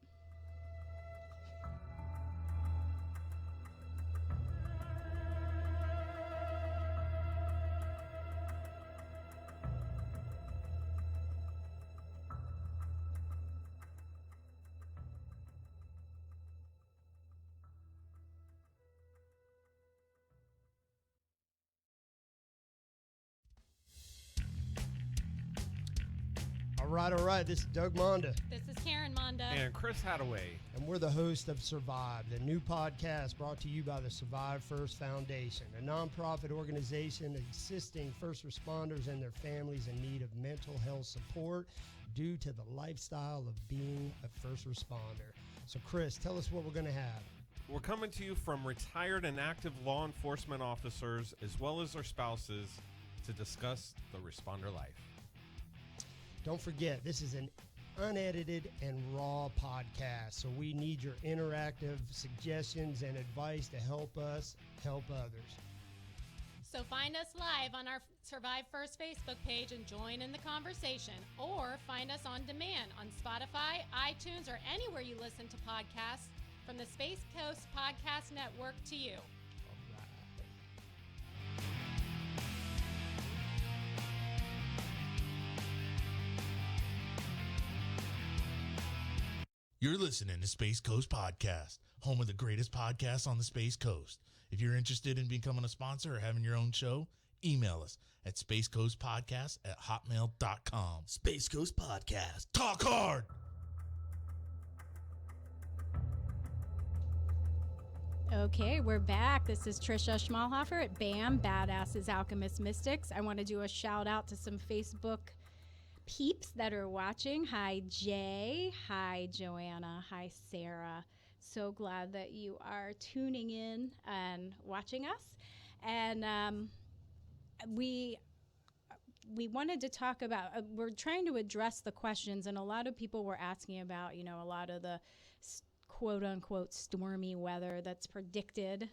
All right. This is Doug Monda, This is Karen Monda. And Chris Hadaway. and we're the host of Survive, the new podcast brought to you by the Survive First Foundation, a nonprofit organization assisting first responders and their families in need of mental health support due to the lifestyle of being a first responder. So, Chris, tell us what we're going to have. We're coming to you from retired and active law enforcement officers as well as their spouses to discuss the responder life. Don't forget, this is an unedited and raw podcast, so we need your interactive suggestions and advice to help us help others. So find us live on our Survive First Facebook page and join in the conversation. Or find us on demand on Spotify, iTunes, or anywhere you listen to podcasts from the Space Coast Podcast Network to you. You're listening to Space Coast Podcast, home of the greatest podcasts on the Space Coast. If you're interested in becoming a sponsor or having your own show, email us at spacecoastpodcast@hotmail.com. Space Coast Podcast. Talk hard! Okay, we're back. This is Trisha Schmalhofer at BAM, Badass Alchemist Mystics. I want to do a shout out to some Facebook peeps that are watching. Hi, Jay. Hi, Joanna. Hi, Sarah. So glad that you are tuning in and watching us. And we wanted to talk about, we're trying to address the questions, and a lot of people were asking about, a lot of the quote unquote stormy weather that's predicted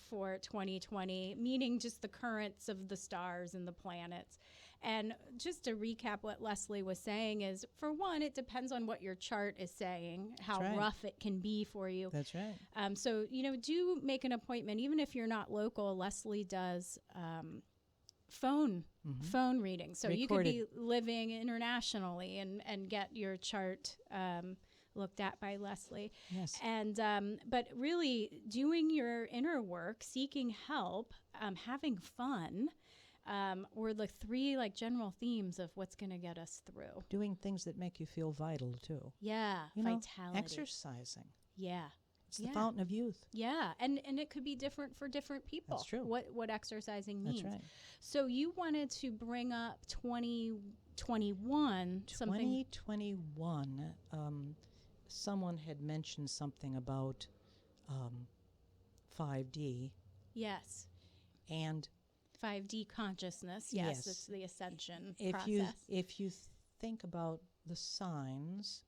for 2020, meaning just the currents of the stars and the planets. And just to recap what Leslie was saying is, for one, it depends on what your chart is saying, how rough it can be for you. That's right. So, do make an appointment. Even if you're not local, Leslie does phone readings. So you could be living internationally and get your chart looked at by Leslie. Yes. And but really doing your inner work, seeking help, having fun, were the three general themes of what's going to get us through. Doing things that make you feel vital too. Yeah, vitality. Exercising. Yeah. It's the fountain of youth. Yeah, and it could be different for different people. That's true. What exercising means. That's right. So you wanted to bring up 2021. 2021. Someone had mentioned something about 5D. Yes. And 5D consciousness. Yes, it's the ascension process. If you think about the signs,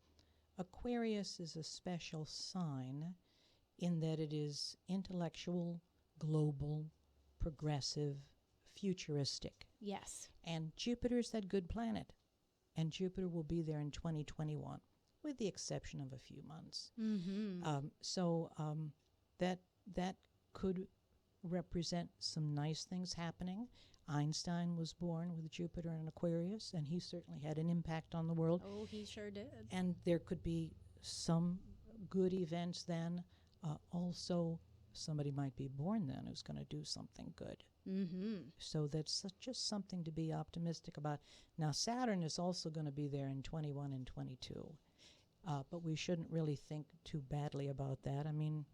Aquarius is a special sign in that it is intellectual, global, progressive, futuristic. Yes. And Jupiter's that good planet. And Jupiter will be there in 2021, with the exception of a few months. That could represent some nice things happening. Einstein was born with Jupiter in Aquarius, and he certainly had an impact on the world. Oh, he sure did. And there could be some good events then. Also, somebody might be born then who's going to do something good. So that's just something to be optimistic about. Now, Saturn is also going to be there in 21 and 22. But we shouldn't really think too badly about that. I mean,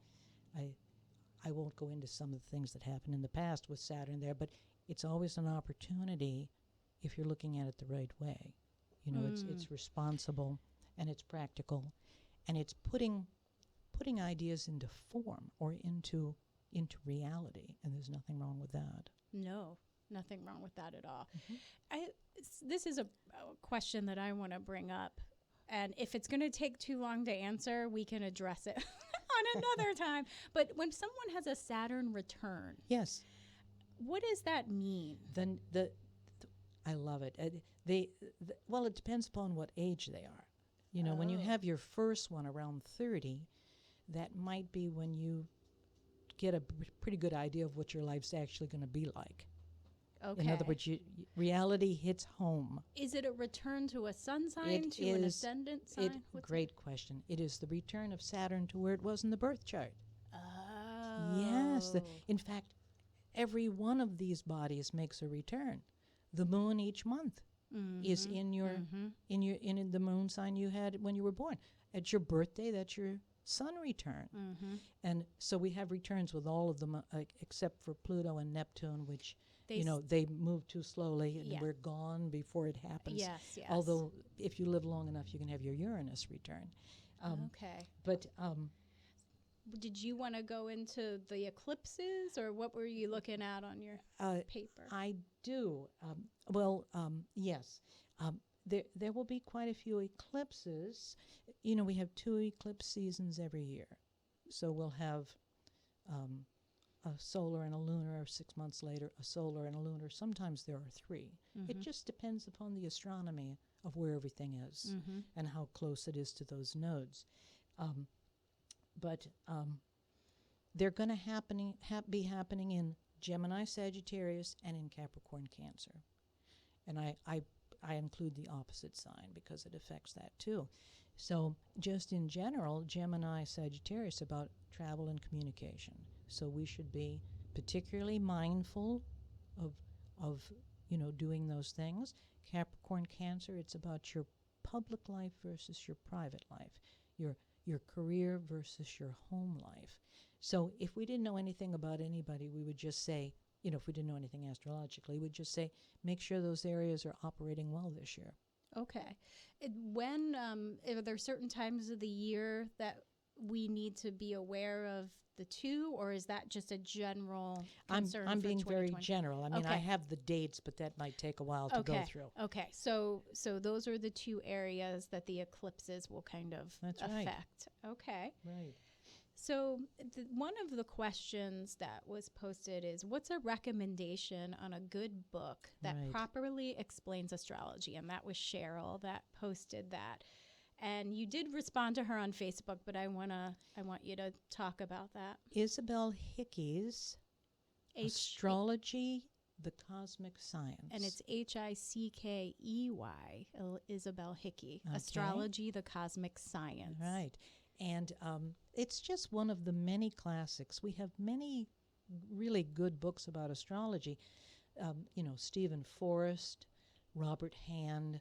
I won't go into some of the things that happened in the past with Saturn there, but it's always an opportunity if you're looking at it the right way. You know, it's responsible and it's practical, and it's putting ideas into form or into reality, and there's nothing wrong with that. No, nothing wrong with that at all. This is a question that I want to bring up, and if it's going to take too long to answer, we can address it on another time. But when someone has a Saturn return, yes, what does that mean? Then I love it. Well, it depends upon what age they are. You know, when you have your first one around 30, that might be when you get a pretty good idea of what your life's actually going to be like. Okay. In other words, reality hits home. Is it a return to a sun sign, to an ascendant sign? Great question. It is the return of Saturn to where it was in the birth chart. Oh. Yes. In fact, every one of these bodies makes a return. The moon each month is in the moon sign you had when you were born. At your birthday, that's your sun return. And so we have returns with all of them, except for Pluto and Neptune, which they move too slowly and we're gone before it happens. Yes. Although if you live long enough, you can have your Uranus return. Okay. But did you want to go into the eclipses, or what were you looking at on your paper? I do. Yes. There will be quite a few eclipses. You know, we have 2 eclipse seasons every year. So we'll have a solar and a lunar, or 6 months later, a solar and a lunar. Sometimes there are 3. It just depends upon the astronomy of where everything is and how close it is to those nodes. But they're going to be happening in Gemini, Sagittarius, and in Capricorn, Cancer. And I include the opposite sign because it affects that too. So just in general, Gemini, Sagittarius, about travel and communication. So we should be particularly mindful of doing those things. Capricorn, Cancer, it's about your public life versus your private life, your career versus your home life. So if we didn't know anything about anybody, we would just say, if we didn't know anything astrologically, we'd just say, make sure those areas are operating well this year. Okay. Are there certain times of the year that we need to be aware of the 2, or is that just a general concern? I'm for being very 2020? general. I mean, I have the dates, but that might take a while to go through. Okay. So those are the 2 areas that the eclipses will kind of affect. Right. Okay. Right. So one of the questions that was posted is, what's a recommendation on a good book that properly explains astrology? And that was Cheryl that posted that. And you did respond to her on Facebook, but I want you to talk about that. Isabel Hickey's Astrology, the Cosmic Science. And it's Hickey, Isabel Hickey. Okay. Astrology, the Cosmic Science. Right. And it's just one of the many classics. We have many really good books about astrology. Stephen Forrest, Robert Hand,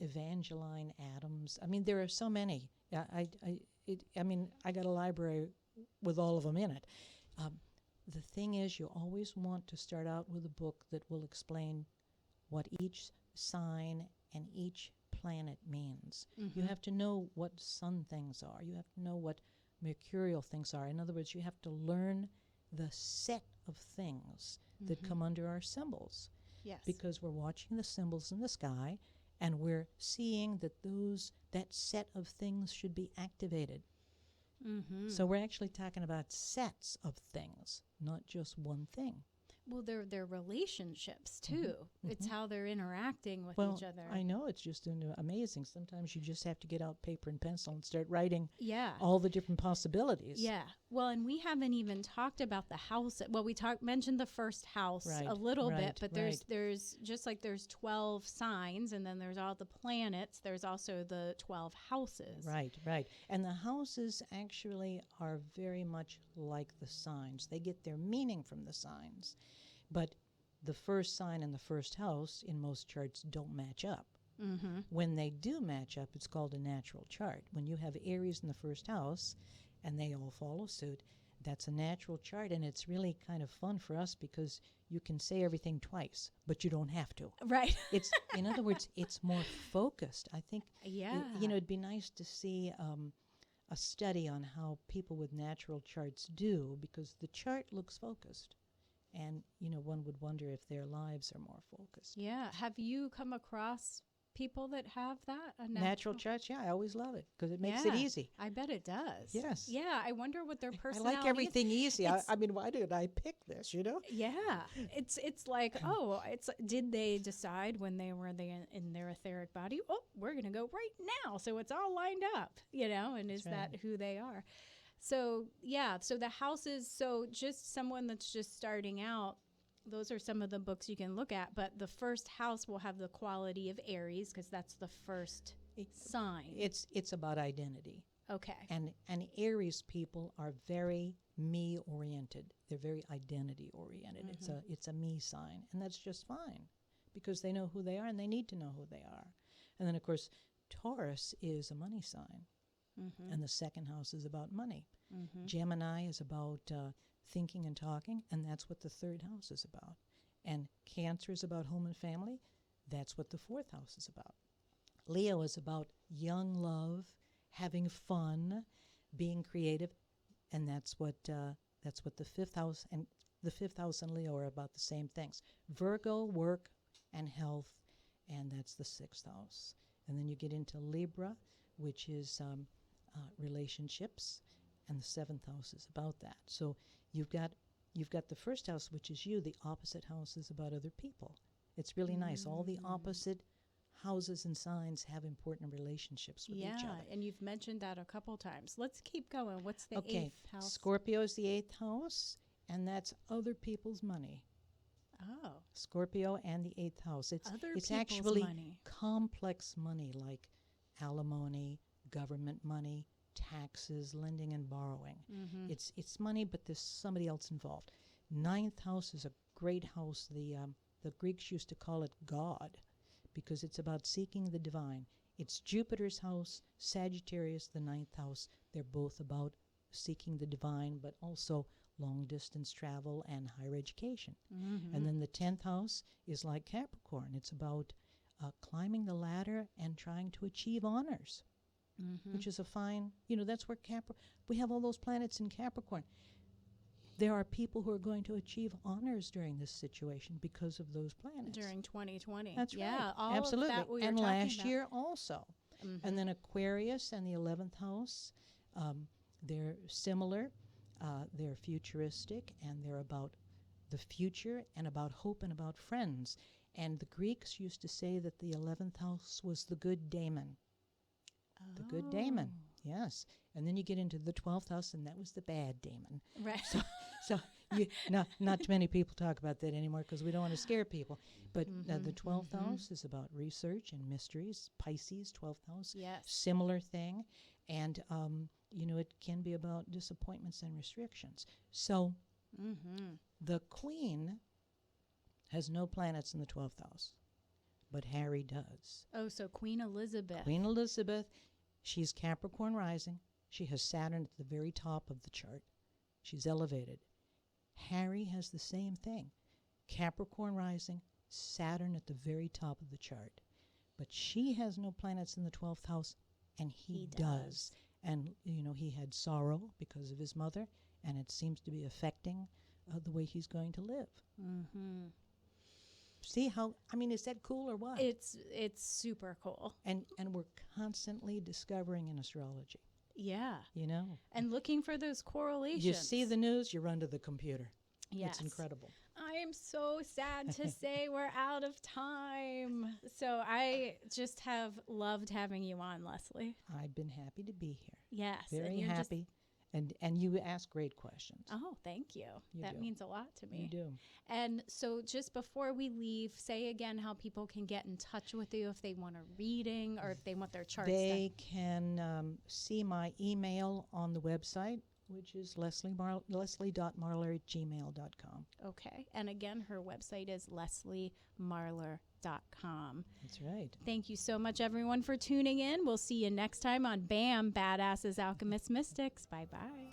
Evangeline Adams. I mean, there are so many. I got a library with all of them in it. The thing is, you always want to start out with a book that will explain what each sign and each planet means. You have to know what sun things are. You have to know what mercurial things are. In other words, you have to learn the set of things that come under our symbols. Yes. Because we're watching the symbols in the sky, and we're seeing that that set of things should be activated. So we're actually talking about sets of things, not just one thing. Well, they're relationships too. It's how they're interacting with each other. I know, it's just amazing. Sometimes you just have to get out paper and pencil and start writing Yeah. all the different possibilities. Yeah. Well, and we haven't even talked about the house. Well, we mentioned the first house a little bit, but there's just like there's 12 signs, and then there's all the planets. There's also the 12 houses. Right. And the houses actually are very much like the signs. They get their meaning from the signs. But the first sign and the first house in most charts don't match up. When they do match up, it's called a natural chart. When you have Aries in the first house and they all follow suit, that's a natural chart, and it's really kind of fun for us because you can say everything twice, but you don't have to. Right. It's, in other words, it's more focused. I think, Yeah. it'd be nice to see a study on how people with natural charts do, because the chart looks focused. And, one would wonder if their lives are more focused. Yeah. Have you come across people that have that? Natural charts, yeah, I always love it because it makes it easy. I bet it does. Yes. Yeah. I wonder what their I personality like everything easy. It's- I mean, why did I pick this, Yeah. It's like, did they decide when they were in their etheric body, we're going to go right now. So it's all lined up, and is that who they are? So, so the houses, so just someone that's just starting out, those are some of the books you can look at, but the first house will have the quality of Aries because that's the first sign. It's about identity. Okay. And Aries people are very me-oriented. They're very identity-oriented. It's a me sign, and that's just fine because they know who they are and they need to know who they are. And then, of course, Taurus is a money sign. And the second house is about money. Gemini is about thinking and talking, and that's what the third house is about. And Cancer is about home and family. That's what the fourth house is about. Leo is about young love, having fun, being creative, and that's what the fifth house and Leo are about the same things. Virgo, work and health, and that's the sixth house. And then you get into Libra, which is relationships, and the seventh house is about that. So you've got the first house, which is you. The opposite house is about other people. It's really nice. All the opposite houses and signs have important relationships with each other. And you've mentioned that a couple times. Let's keep going. What's the eighth house? Scorpio is the eighth house, and that's other people's money. Oh. Scorpio and the eighth house. It's actually money. Complex money like alimony, government money, taxes, lending and borrowing. It's money, but there's somebody else involved. Ninth house is a great house. The Greeks used to call it God because it's about seeking the divine. It's Jupiter's house, Sagittarius, the ninth house. They're both about seeking the divine, but also long-distance travel and higher education. And then the 10th house is like Capricorn. It's about climbing the ladder and trying to achieve honors, which is a fine, that's where we have all those planets in Capricorn. There are people who are going to achieve honors during this situation because of those planets. During 2020. That's right. All Absolutely. of that we were and talking last about. year also. And then Aquarius and the 11th house, they're similar. They're futuristic, and they're about the future and about hope and about friends. And the Greeks used to say that the 11th house was the good daemon. The good daemon, yes. And then you get into the 12th house, and that was the bad daemon. Right. So not too many people talk about that anymore because we don't want to scare people. But the 12th house is about research and mysteries. Pisces, 12th house, Yes. similar thing. And, it can be about disappointments and restrictions. So the Queen has no planets in the 12th house, but Harry does. Oh, so Queen Elizabeth. Queen Elizabeth, she's Capricorn rising. She has Saturn at the very top of the chart. She's elevated. Harry has the same thing. Capricorn rising, Saturn at the very top of the chart. But she has no planets in the 12th house, and he does. And, he had sorrow because of his mother, and it seems to be affecting the way he's going to live. See how, is that cool or what? It's super cool. And we're constantly discovering in astrology. Yeah. You know, And looking for those correlations. you see the news, you run to the computer. Yes. It's incredible. I am so sad to say we're out of time. So I just have loved having you on, Leslie. I've been happy to be here. Yes. Very you're happy. And you ask great questions. Oh, thank you. That do. means a lot to me. You do. And so just before we leave, say again how people can get in touch with you if they want a reading or if they want their charts They can see my email on the website, which is leslie.marlar@gmail.com. Okay. And again, her website is lesliemarlar.com. That's right. Thank you so much, everyone, for tuning in. We'll see you next time on BAM, Badass Alchemist Mystics. Bye-bye.